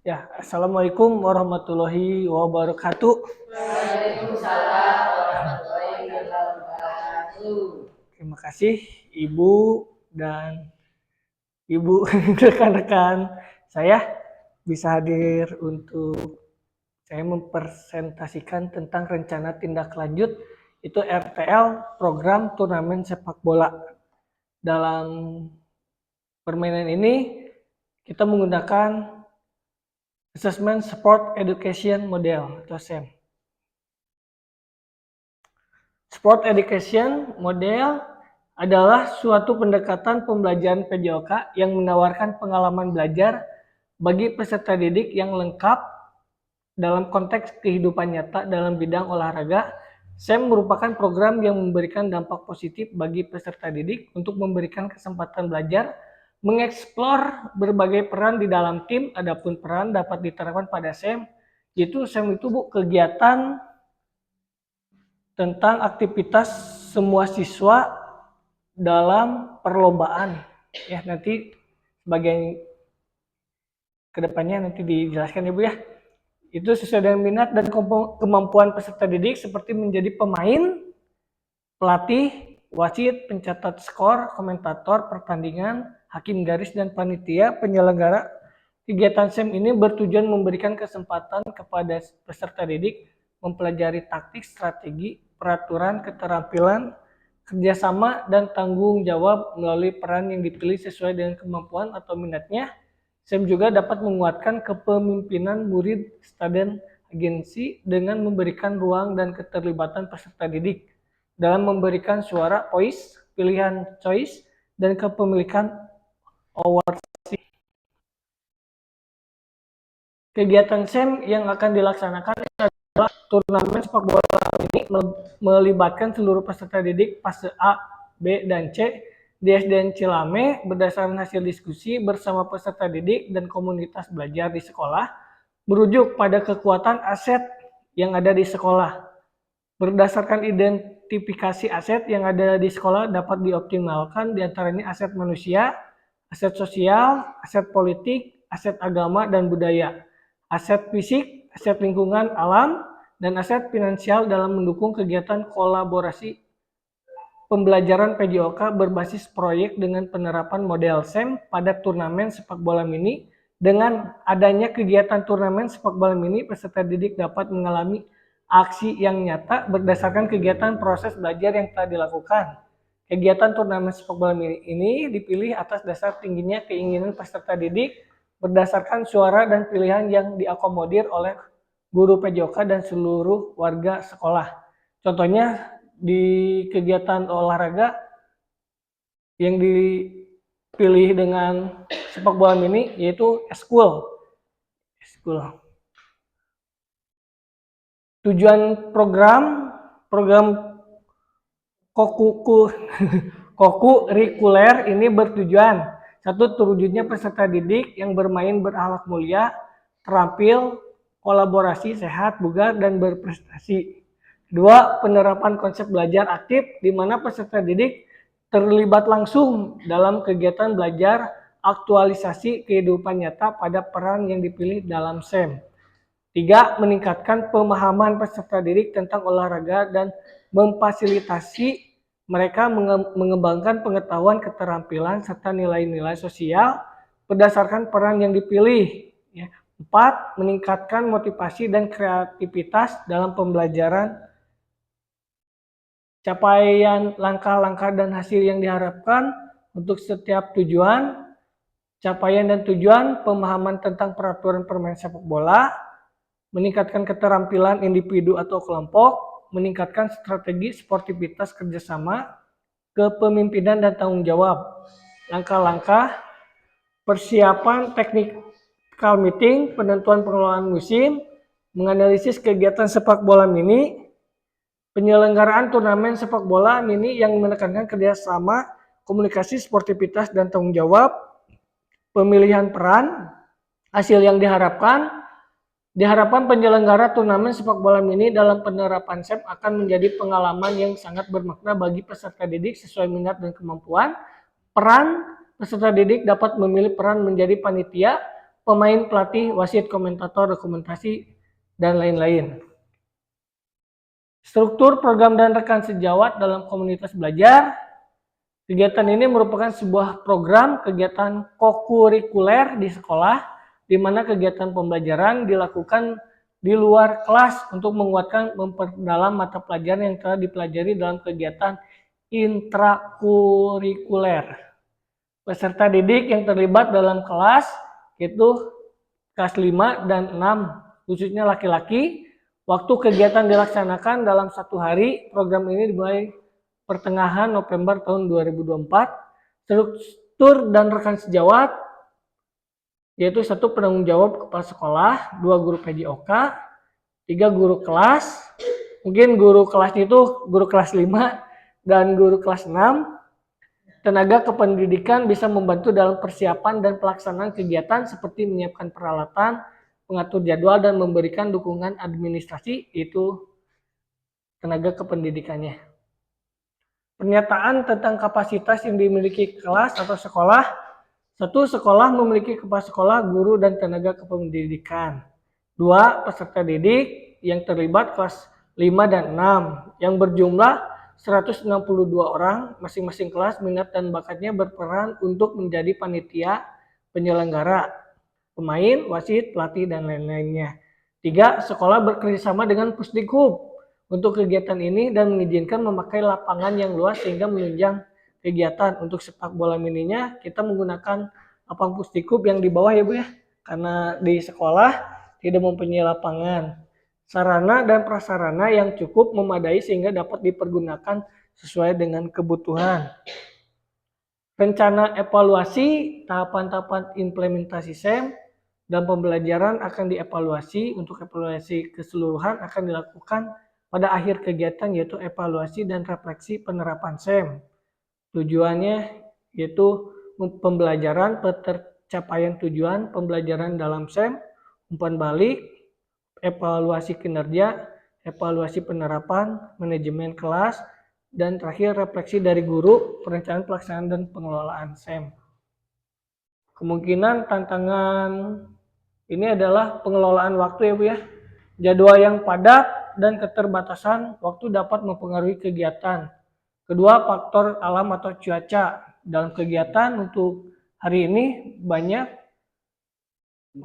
Ya, Assalamualaikum warahmatullahi wabarakatuh. Waalaikumsalam warahmatullahi wabarakatuh. Terima kasih Ibu dan Ibu rekan-rekan saya bisa hadir untuk saya mempresentasikan tentang rencana tindak lanjut itu RTL program turnamen sepak bola. Dalam permainan ini kita menggunakan Assessment Sport Education Model atau SEM. Sport Education Model adalah suatu pendekatan pembelajaran PJOK yang menawarkan pengalaman belajar bagi peserta didik yang lengkap dalam konteks kehidupan nyata dalam bidang olahraga. SEM merupakan program yang memberikan dampak positif bagi peserta didik untuk memberikan kesempatan belajar, mengeksplor berbagai peran di dalam tim. Adapun peran dapat diterapkan pada SEM, yaitu SEM itu kegiatan tentang aktivitas semua siswa dalam perlombaan. Ya, nanti bagian kedepannya nanti dijelaskan Ibu ya. Itu sesuai dengan minat dan kemampuan peserta didik seperti menjadi pemain, pelatih, wasit, pencatat skor, komentator pertandingan, hakim garis, dan panitia penyelenggara. Kegiatan SEM ini bertujuan memberikan kesempatan kepada peserta didik mempelajari taktik, strategi, peraturan, keterampilan, kerjasama, dan tanggung jawab melalui peran yang dipilih sesuai dengan kemampuan atau minatnya. SEM juga dapat menguatkan kepemimpinan murid, dan agensi dengan memberikan ruang dan keterlibatan peserta didik dalam memberikan suara voice, pilihan choice, dan kepemilikan award. Kegiatan SEM yang akan dilaksanakan adalah turnamen sepak bola ini melibatkan seluruh peserta didik fase A, B, dan C di SDN Cilame berdasarkan hasil diskusi bersama peserta didik dan komunitas belajar di sekolah, merujuk pada kekuatan aset yang ada di sekolah. Berdasarkan identifikasi aset yang ada di sekolah dapat dioptimalkan diantaranya aset manusia, aset sosial, aset politik, aset agama dan budaya, aset fisik, aset lingkungan alam, dan aset finansial dalam mendukung kegiatan kolaborasi pembelajaran PJOK berbasis proyek dengan penerapan model SEM pada turnamen sepak bola mini. Dengan adanya kegiatan turnamen sepak bola mini, peserta didik dapat mengalami aksi yang nyata berdasarkan kegiatan proses belajar yang telah dilakukan. Kegiatan turnamen sepak bola mini ini dipilih atas dasar tingginya keinginan peserta didik berdasarkan suara dan pilihan yang diakomodir oleh guru PJOK dan seluruh warga sekolah. Contohnya di kegiatan olahraga yang dipilih dengan sepak bola mini yaitu eskul. Tujuan program kokurikuler ini bertujuan satu, terwujudnya peserta didik yang bermain berakhlak mulia, terampil, kolaborasi, sehat, bugar, dan berprestasi. Dua, penerapan konsep belajar aktif di mana peserta didik terlibat langsung dalam kegiatan belajar aktualisasi kehidupan nyata pada peran yang dipilih dalam SEM. Tiga, meningkatkan pemahaman peserta didik tentang olahraga dan memfasilitasi mereka mengembangkan pengetahuan, keterampilan, serta nilai-nilai sosial berdasarkan peran yang dipilih. Empat, meningkatkan motivasi dan kreativitas dalam pembelajaran. Capaian langkah-langkah dan hasil yang diharapkan untuk setiap tujuan. Capaian dan tujuan, pemahaman tentang peraturan permainan sepak bola, meningkatkan keterampilan individu atau kelompok, meningkatkan strategi sportivitas kerjasama, kepemimpinan dan tanggung jawab. Langkah-langkah, persiapan technical meeting, penentuan pengelolaan musim, menganalisis kegiatan sepak bola mini, penyelenggaraan turnamen sepak bola mini yang menekankan kerjasama, komunikasi, sportivitas, dan tanggung jawab, pemilihan peran, hasil yang diharapkan penyelenggara turnamen sepak bola mini dalam penerapan SEM akan menjadi pengalaman yang sangat bermakna bagi peserta didik sesuai minat dan kemampuan. Peran peserta didik dapat memilih peran menjadi panitia, pemain, pelatih, wasit, komentator, dokumentasi, dan lain-lain. Struktur program dan rekan sejawat dalam komunitas belajar. Kegiatan ini merupakan sebuah program kegiatan kokurikuler di sekolah, di mana kegiatan pembelajaran dilakukan di luar kelas untuk menguatkan memperdalam mata pelajaran yang telah dipelajari dalam kegiatan intrakurikuler. Peserta didik yang terlibat dalam kelas yaitu kelas 5 dan 6, khususnya laki-laki. Waktu kegiatan dilaksanakan dalam 1 hari. Program ini dimulai pertengahan November tahun 2024. Struktur dan rekan sejawat yaitu 1 penanggung jawab kepala sekolah, 2 guru PJOK, 3 guru kelas. Mungkin guru kelasnya itu guru kelas 5 dan guru kelas 6. Tenaga kependidikan bisa membantu dalam persiapan dan pelaksanaan kegiatan seperti menyiapkan peralatan, mengatur jadwal, dan memberikan dukungan administrasi, itu tenaga kependidikannya. Pernyataan tentang kapasitas yang dimiliki kelas atau sekolah. 1. Sekolah memiliki kepala sekolah, guru, dan tenaga kependidikan. 2. Peserta didik yang terlibat kelas 5 dan 6 yang berjumlah 162 orang, masing-masing kelas minat dan bakatnya berperan untuk menjadi panitia penyelenggara, pemain, wasit, pelatih, dan lain-lainnya. 3. Sekolah bekerjasama dengan Pusdikbud untuk kegiatan ini dan mengizinkan memakai lapangan yang luas sehingga menunjang kegiatan. Untuk sepak bola mininya kita menggunakan lapangan Pusdikbud yang di bawah ya Bu ya, karena di sekolah tidak mempunyai lapangan. Sarana dan prasarana yang cukup memadai sehingga dapat dipergunakan sesuai dengan kebutuhan. Rencana evaluasi, tahapan-tahapan implementasi SEM dan pembelajaran akan dievaluasi. Untuk evaluasi keseluruhan akan dilakukan pada akhir kegiatan, yaitu evaluasi dan refleksi penerapan SEM. Tujuannya yaitu pembelajaran, pencapaian tujuan pembelajaran dalam SEM, umpan balik, evaluasi kinerja, evaluasi penerapan, manajemen kelas, dan terakhir refleksi dari guru, perencanaan pelaksanaan dan pengelolaan SEM. Kemungkinan tantangan ini adalah pengelolaan waktu ya Bu ya. Jadwal yang padat dan keterbatasan waktu dapat mempengaruhi kegiatan. Kedua, faktor alam atau cuaca. Dalam kegiatan untuk hari ini banyak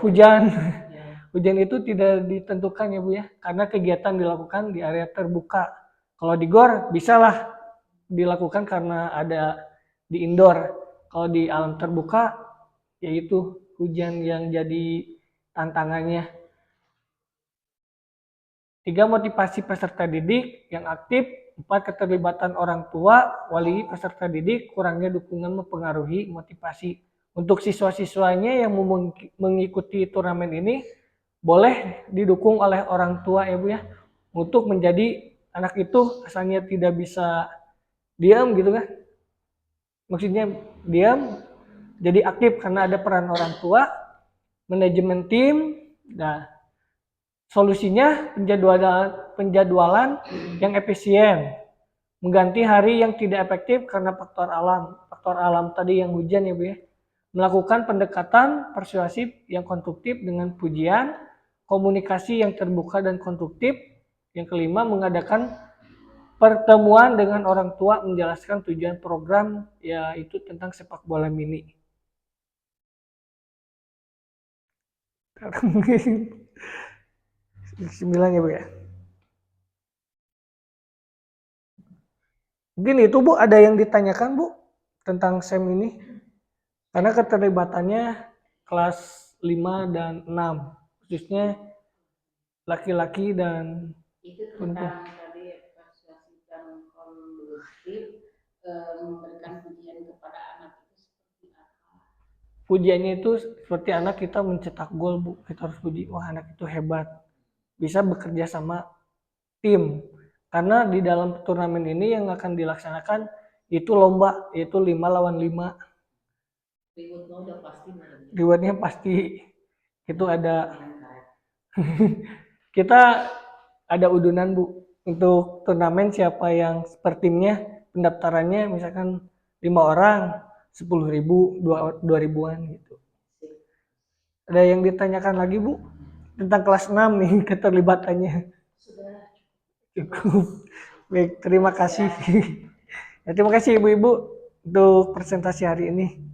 hujan. Hujan itu tidak ditentukan ya Bu ya, karena kegiatan dilakukan di area terbuka. Kalau di GOR bisalah dilakukan karena ada di indoor. Kalau di alam terbuka yaitu hujan yang jadi tantangannya. 3. Motivasi peserta didik yang aktif. 4. Keterlibatan orang tua, wali, peserta didik. Kurangnya dukungan mempengaruhi motivasi. Untuk siswa-siswanya yang mengikuti turnamen ini boleh didukung oleh orang tua ya Bu ya, untuk menjadi anak itu asalnya tidak bisa diam gitu kan, maksudnya diam jadi aktif karena ada peran orang tua. Manajemen tim. Nah, solusinya penjadwalan yang efisien, mengganti hari yang tidak efektif karena faktor alam tadi yang hujan ya Bu ya, melakukan pendekatan persuasif yang konstruktif dengan pujian, komunikasi yang terbuka dan konstruktif. Yang kelima, mengadakan pertemuan dengan orang tua menjelaskan tujuan program, yaitu tentang sepak bola mini. Sembilan ya Bu ya. Mungkin itu Bu, ada yang ditanyakan Bu tentang SEM ini? Karena keterlibatannya kelas 5 dan 6, khususnya laki-laki dan itu tentang tadi persuasi dan kondusif, memberikan pujian kepada anak itu seperti apa? Pujiannya itu seperti anak kita mencetak gol Bu, kita harus puji, wah anak itu hebat, bisa bekerja sama tim. Karena di dalam turnamen ini yang akan dilaksanakan itu lomba, yaitu 5 lawan 5. Rewardnya udah pasti. Rewardnya pasti. Itu ada kita ada udunan Bu untuk turnamen, siapa yang per timnya, pendaftarannya misalkan 5 orang 10.000, 2.000-an gitu. Ada yang ditanyakan lagi Bu tentang kelas 6 nih keterlibatannya. Sudah Cukup. Baik, terima kasih. Ya, terima kasih Ibu-ibu untuk presentasi hari ini.